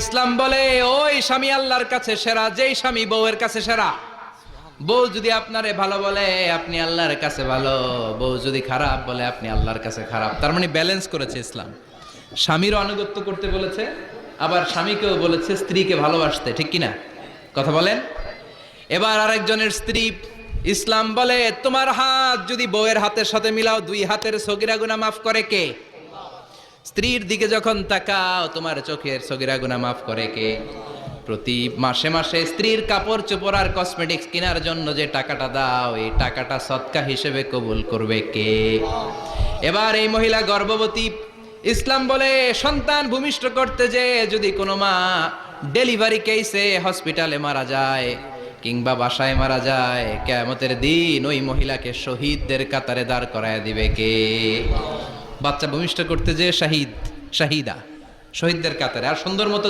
ইসলাম বলে ওই স্বামী আল্লাহর কাছে সেরা যেই স্বামী বউয়ের কাছে সেরা। বউ যদি আপনারে ভালো বলে আপনি আল্লাহর কাছে ভালো, বউ যদি খারাপ বলে আপনি আল্লাহর কাছে খারাপ। তার মানে ব্যালেন্স করেছে ইসলাম। স্বামীর আনুগত্য করতে বলেছে, আবার স্বামীকেও বলেছে স্ত্রীকে ভালোবাসতে, ঠিক কিনা কথা বলেন। এবার আরেকজনের স্ত্রী, ইসলাম বলে তোমার হাত যদি বউয়ের হাতের সাথে মিলাও 2 হাতের সগীরা গুনাহ মাফ করে কে? স্ত্রীর দিকে যখন তাকাও তোমার চোখের সগীরা গুনাহ মাফ করে কে? প্রতি মাসে মাসে স্ত্রীর কাপড় চোপড় আর কসমেটিক্স কেনার জন্য যে টাকাটা দাও, এই টাকাটা সদকা হিসেবে কবুল করবে কে? এবার এই মহিলা গর্ভবতী, ইসলাম বলে সন্তান ভূমিষ্ঠ করতে যে যদি কোনো মা ডেলিভারি কেসে হসপিটালে মারা যায় কিংবা বাসায় মারা যায়, কিয়ামতের দিন ওই মহিলাকে শহীদদের কাতারে দাঁড় করায় দিবে কে? বাচ্চা ভূমিষ্ঠ করতে যে শাহিদ, শাহিদা, শহীদদের কাতারে। আর সুন্দর মতো